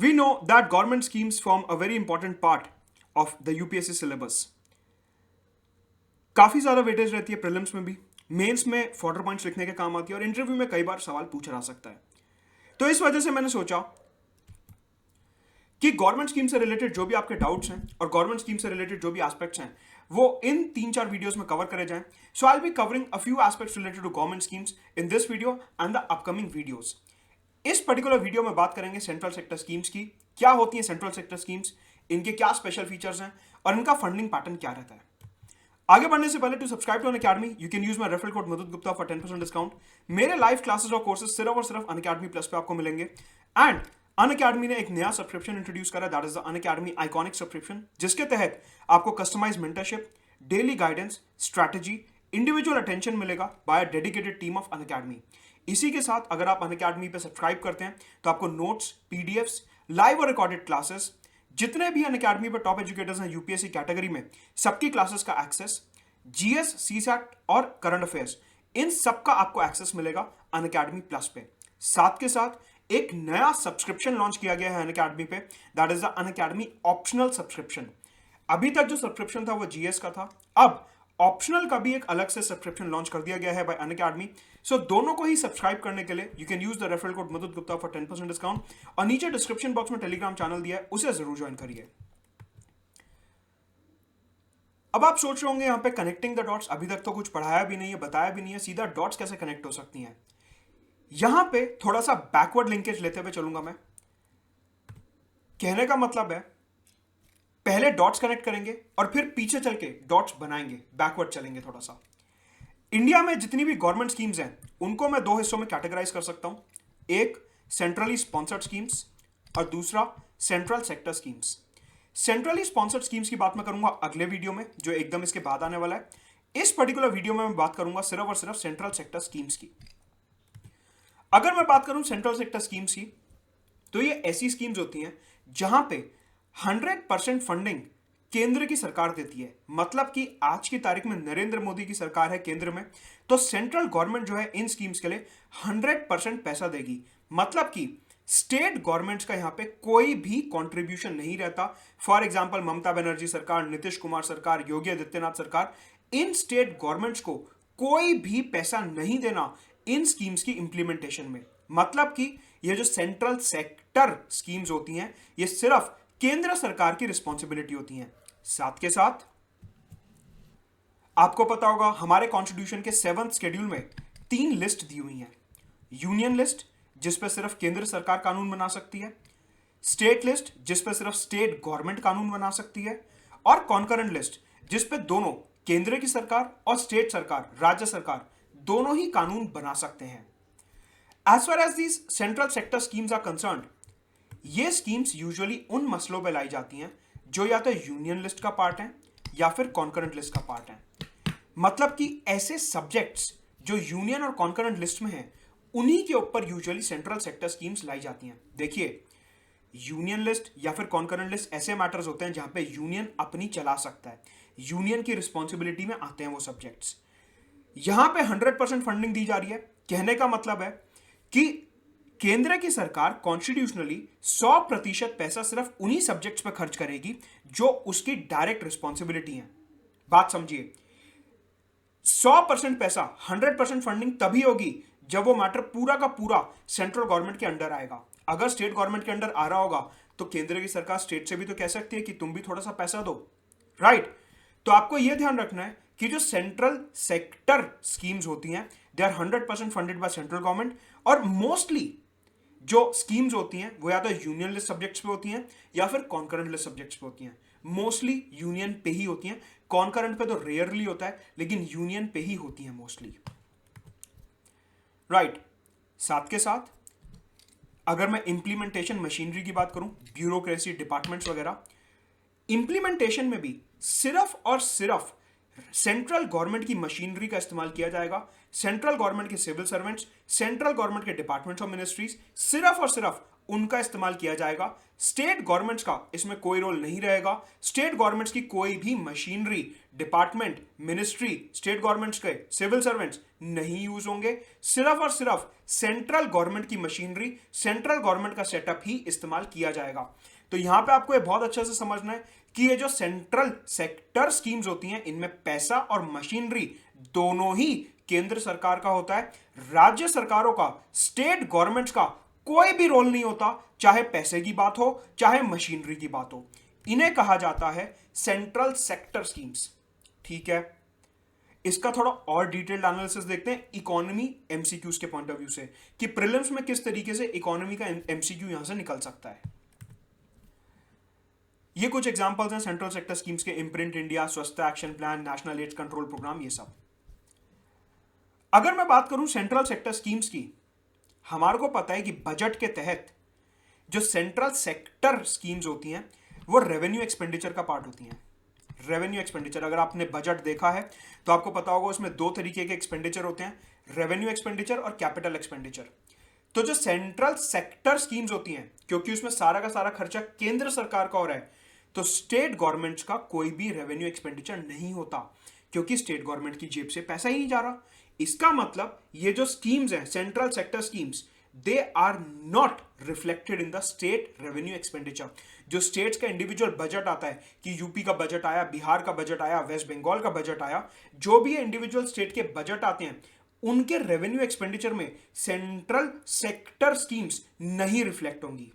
We know that government schemes form a very important part of the UPSC syllabus. काफी ज्यादा weightage रहती है prelims में भी, मेंस में फॉर्डर पॉइंट्स लिखने के काम आती है और इंटरव्यू में कई बार सवाल पूछा जा सकता है। तो इस वजह से मैंने सोचा कि गवर्नमेंट स्कीम से रिलेटेड जो भी आपके डाउट्स हैं और गवर्नमेंट स्कीम से रिलेटेड जो भी एस्पेक्ट्स हैं वो इन 3-4 वीडियोस में कवर करे जाएं। So I will be covering a few aspects related to government schemes in this video and the upcoming videos. इस पर्टिकुलर वीडियो में बात करेंगे सेंट्रल सेक्टर स्कीम्स की, क्या होती है सेंट्रल सेक्टर स्कीम्स, इनके क्या स्पेशल फीचर्स हैं और इनका फंडिंग पैटर्न क्या रहता है। आगे बढ़ने से पहले to subscribe to Unacademy you can use my referral code Madhud Gupta for 10% discount. मेरे लाइव क्लासेस और कोर्सेज सिर्फ और सिर्फ अनअकैडमी प्लस पे आपको मिलेंगे। एंड अनअकैडमी ने एक नया सब्सक्रिप्शन इंट्रोड्यूस करा, that is the Unacademy iconic subscription, जिसके तहत आपको customize mentorship, daily guidance, strategy, individual attention मिलेगा by a dedicated team of Unacademy. इसी के साथ अगर आप अनअकैडमी पे सब्सक्राइब करते हैं तो आपको नोट्स, पीडीएफ्स, लाइव और रिकॉर्डेड क्लासेस, जितने भी अनअकैडमी पर टॉप एजुकेटर्स हैं यूपीएससी कैटेगरी में, सबकी क्लासेस का एक्सेस, जीएस, सीसैट और करंट अफेयर्स, इन सब का आपको एक्सेस मिलेगा अनअकैडमी प्लस पे। साथ के साथ एक नया सब्सक्रिप्शन लॉन्च किया गया है अनअकैडमी पे, that is the Unacademy optional subscription. अभी तक जो सब्सक्रिप्शन था वो जीएस का था, अब ऑप्शनल का भी एक अलग से सब्सक्रिप्शन लॉन्च कर दिया गया है बाय अनअकैडमी। सो दोनों को ही सब्सक्राइब करने के लिए you can use the referral code Madhud Gupta for 10% discount और नीचे डिस्क्रिप्शन बॉक्स में टेलीग्राम चैनल दिया है, उसे जरूर ज्वाइन करिए। अब आप सोच रहे होंगे यहाँ पे कनेक्टिंग द डॉट्स, अभी तक तो कुछ पढ़ाया भी नहीं है, बताया भी नहीं है, सीधा डॉट्स कैसे कनेक्ट हो सकती हैं। यहां पे थोड़ा सा बैकवर्ड लिंकेज लेते हुए चलूंगा मैं। कहने का मतलब है पहले डॉट्स कनेक्ट करेंगे और फिर पीछे चल के डॉट्स बनाएंगे, बैकवर्ड चलेंगे थोड़ा सा। इंडिया में जितनी भी गवर्नमेंट स्कीम्स हैं उनको मैं दो हिस्सों में कैटेगराइज कर सकता हूं, एक सेंट्रली स्पॉन्सर्ड स्कीम्स और दूसरा central sector schemes. Centrally sponsored schemes की बात मैं करूंगा अगले वीडियो में, जो एकदम इसके बाद आने वाला है। इस पर्टिकुलर वीडियो में मैं बात करूंगा सिर्फ और सिर्फ सेंट्रल सेक्टर स्कीम्स की। अगर मैं बात करूं सेंट्रल सेक्टर स्कीम्स की, तो ये ऐसी स्कीम्स होती हैं जहां पे 100% फंडिंग केंद्र की सरकार देती है। मतलब कि आज की तारीख में नरेंद्र मोदी की सरकार है केंद्र में, तो सेंट्रल गवर्नमेंट जो है इन स्कीम्स के लिए 100% पैसा देगी। मतलब कि स्टेट गवर्नमेंट्स का यहां पे कोई भी कंट्रीब्यूशन नहीं रहता। फॉर एग्जांपल ममता बनर्जी सरकार, नीतीश कुमार सरकार, योगी आदित्यनाथ सरकार, इन स्टेट गवर्नमेंट्स को कोई भी पैसा नहीं देना इन स्कीम्स की इंप्लीमेंटेशन में। मतलब कि ये जो सेंट्रल सेक्टर स्कीम्स होती हैं ये सिर्फ केंद्र सरकार की रिस्पॉन्सिबिलिटी होती हैं। साथ के साथ आपको पता होगा हमारे कॉन्स्टिट्यूशन के 7th शेड्यूल में 3 लिस्ट दी हुई हैं। यूनियन लिस्ट, जिस पे सिर्फ केंद्र सरकार कानून बना सकती है, स्टेट लिस्ट, जिस पे सिर्फ स्टेट गवर्नमेंट कानून बना सकती है, और कॉन्करेंट लिस्ट, जिस पे दोनों केंद्र की सरकार और स्टेट सरकार, राज्य सरकार, दोनों ही कानून बना सकते हैं। As far as these central sector schemes are concerned, ये स्कीम्स यूजुअली उन मसलों पे लाई जाती हैं जो या तो यूनियन लिस्ट का पार्ट है या फिर कॉन्करेंट लिस्ट का पार्ट है। मतलब कि ऐसे सब्जेक्ट्स जो यूनियन और कॉन्करेंट लिस्ट में हैं उन्हीं के ऊपर यूजुअली सेंट्रल सेक्टर स्कीम्स लाई जाती हैं। देखिए, यूनियन लिस्ट या फिर कॉन्करेंट लिस्ट ऐसे मैटर्स होते हैं जहां पे यूनियन अपनी चला सकता है, यूनियन की रिस्पॉन्सिबिलिटी में आते हैं वो सब्जेक्ट्स। यहां पे 100% फंडिंग दी जा रही है। कहने का मतलब है कि केंद्र की सरकार कॉन्स्टिट्यूशनली 100% पैसा सिर्फ उन्हीं सब्जेक्ट्स पर खर्च करेगी जो उसकी डायरेक्ट रिस्पॉन्सिबिलिटी है। बात समझिए, 100% पैसा, 100% फंडिंग तभी होगी जब वो मैटर पूरा का पूरा सेंट्रल गवर्नमेंट के अंडर आएगा। अगर स्टेट गवर्नमेंट के अंडर आ रहा होगा तो केंद्र की सरकार स्टेट से भी तो कह सकती है कि तुम भी थोड़ा सा पैसा दो, राइट? तो आपको यह ध्यान रखना है कि जो सेंट्रल सेक्टर स्कीम्स होती हैं they are 100% funded by central government, और मोस्टली जो स्कीम्स होती हैं वो या तो यूनियन लिस्ट सब्जेक्ट्स पे होती हैं या फिर कॉन्करेंट लिस्ट सब्जेक्ट्स पे होती हैं। मोस्टली यूनियन पे ही होती हैं, कॉन्करेंट पे तो रेयरली होता है, लेकिन यूनियन पे ही होती हैं मोस्टली, राइट? साथ के साथ अगर मैं इंप्लीमेंटेशन मशीनरी की बात करूं, ब्यूरोक्रेसी, डिपार्टमेंट्स वगैरह, इंप्लीमेंटेशन में भी सिर्फ और सिर्फ सेंट्रल गवर्नमेंट की मशीनरी का इस्तेमाल किया जाएगा। सेंट्रल गवर्नमेंट के सिविल सर्वेंट्स, सेंट्रल गवर्नमेंट के डिपार्टमेंट्स और मिनिस्ट्रीज, सिर्फ और सिर्फ उनका इस्तेमाल किया जाएगा। स्टेट गवर्नमेंट्स का इसमें कोई रोल नहीं रहेगा। स्टेट गवर्नमेंट्स की कोई भी machinery, department, ministry, state governments के सिविल सर्वेंट्स नहीं यूज होंगे, सिर्फ और सिर्फ सेंट्रल गवर्नमेंट की मशीनरी, सेंट्रल गवर्नमेंट का सेटअप ही इस्तेमाल किया जाएगा। तो यहां पे आपको ये बहुत अच्छे से समझना है कि ये जो सेंट्रल सेक्टर स्कीम्स होती हैं, इनमें पैसा और मशीनरी दोनों ही केंद्र सरकार का होता है। राज्य सरकारों का, स्टेट गवर्नमेंट्स का कोई भी रोल नहीं होता, चाहे पैसे की बात हो चाहे मशीनरी की बात हो। इन्हें कहा जाता है सेंट्रल सेक्टर स्कीम्स। ठीक है, इसका थोड़ा और डिटेल्ड एनालिसिस देखते हैं इकोनॉमी एमसीक्यूज के पॉइंट ऑफ व्यू से, कि प्रीलिम्स में किस तरीके से इकोनॉमी का एमसीक्यू यहां से निकल सकता है। ये कुछ एग्जांपल्स हैं सेंट्रल सेक्टर स्कीम्स के, imprint India, Swachhata action plan, national AIDS control programme, ये सब। अगर मैं बात करूं सेंट्रल सेक्टर स्कीम्स की, हमारे को पता है कि बजट के तहत जो सेंट्रल सेक्टर स्कीम्स होती हैं वो रेवेन्यू एक्सपेंडिचर का पार्ट होती हैं। रेवेन्यू एक्सपेंडिचर, अगर आपने बजट देखा है तो आपको पता होगा उसमें दो तरीके के एक्सपेंडिचर होते हैं, रेवेन्यू एक्सपेंडिचर और कैपिटल एक्सपेंडिचर। तो जो सेंट्रल सेक्टर स्कीम्स होती हैं, क्योंकि उसमें सारा का सारा खर्चा केंद्र सरकार का हो रहा है, तो स्टेट गवर्नमेंट्स का कोई भी रेवेन्यू एक्सपेंडिचर नहीं होता, क्योंकि स्टेट गवर्नमेंट की जेब से पैसा ही नहीं जा रहा। इसका मतलब ये जो स्कीम्स हैं central sector schemes, they are not reflected in the state revenue expenditure. जो स्टेट्स का इंडिविजुअल बजट आता है कि यूपी का बजट आया, बिहार का बजट आया, वेस्ट बंगाल का बजट आया, जो भी इंडिविजुअल स्टेट के बजट आते हैं, उनके रेवेन्यू एक्सपेंडिचर में सेंट्रल सेक्टर स्कीम्स नहीं रिफ्लेक्ट होंगी।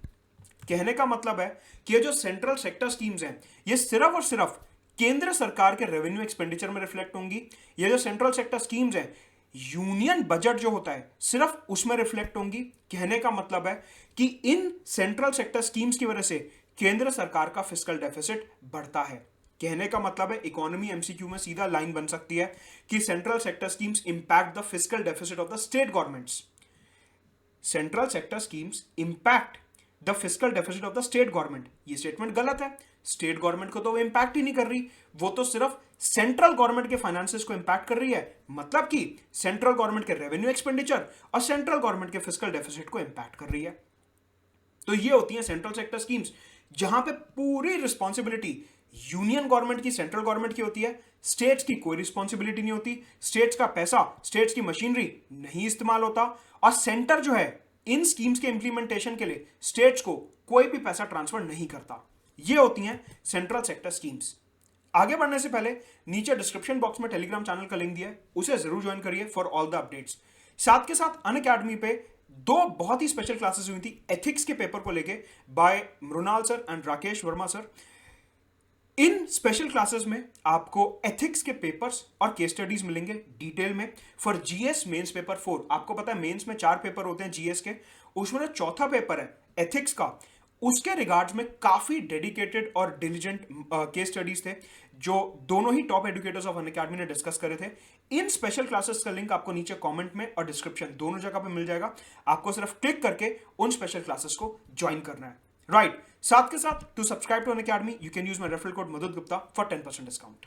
कहने का मतलब है कि ये जो सेंट्रल सेक्टर स्कीम्स हैं, ये सिर्फ और सिर्फ केंद्र सरकार के रेवेन्यू एक्सपेंडिचर में रिफ्लेक्ट होंगी। ये जो सेंट्रल सेक्टर स्कीम्स हैं, यूनियन बजट जो होता है सिर्फ उसमें रिफ्लेक्ट होंगी। कहने का मतलब है कि इन सेंट्रल सेक्टर स्कीम्स की वजह से केंद्र सरकार का फिस्कल डेफिसिट बढ़ता है। कहने का मतलब है इकोनॉमी एमसीक्यू में सीधा लाइन बन सकती है कि central sector schemes impact the fiscal deficit of the state governments. Central sector schemes impact the fiscal deficit of the state government. ये स्टेटमेंट गलत है, स्टेट गवर्नमेंट को तो वो इंपैक्ट ही नहीं कर रही, वो तो सिर्फ सेंट्रल गवर्नमेंट के फाइनेंसेस को इंपैक्ट कर रही है। मतलब कि सेंट्रल गवर्नमेंट के रेवेन्यू एक्सपेंडिचर और सेंट्रल गवर्नमेंट के फिस्कल डेफिसिट को इंपैक्ट कर रही है। तो ये होती है सेंट्रल सेक्टर स्कीम्स, जहां पे पूरी रिस्पॉन्सिबिलिटी यूनियन गवर्नमेंट की, सेंट्रल गवर्नमेंट की होती है। स्टेट्स की कोई रिस्पॉन्सिबिलिटी नहीं होती, स्टेट्स का पैसा, स्टेट्स की मशीनरी नहीं इस्तेमाल होता, और सेंटर जो है इन स्कीम्स के इंप्लीमेंटेशन के लिए स्टेट्स को कोई भी पैसा ट्रांसफर नहीं करता। ये होती हैं सेंट्रल सेक्टर स्कीम्स। आगे बढ़ने से पहले नीचे डिस्क्रिप्शन बॉक्स में टेलीग्राम चैनल का लिंक दिया है, उसे जरूर ज्वाइन करिए फॉर ऑल द अपडेट्स। साथ के साथ अनअकैडमी पे दो बहुत ही स्पेशल क्लासेस हुई थी एथिक्स के पेपर को लेके by Mrinal sir and Rakesh Verma sir. इन स्पेशल क्लासेस में आपको एथिक्स के पेपर्स और केस स्टडीज मिलेंगे डिटेल में फॉर जीएस मेंस पेपर 4। आपको पता है मेंस में 4 पेपर होते हैं जीएस के, उसमें चौथा पेपर है एथिक्स का। उसके रिगार्ड्स में काफी डेडिकेटेड और डिलिजेंट केस स्टडीज थे, जो दोनों ही टॉप एजुकेटर्स ऑफ अनअकैडमी ने डिस्कस करे थे। इन स्पेशल क्लासेस का लिंक आपको नीचे कमेंट में और डिस्क्रिप्शन दोनों जगह पे मिल जाएगा। आपको सिर्फ क्लिक करके उन स्पेशल क्लासेस को ज्वाइन करना है, राइट। साथ के साथ to subscribe to Unacademy you can use my referral code Madhud Gupta for 10% discount.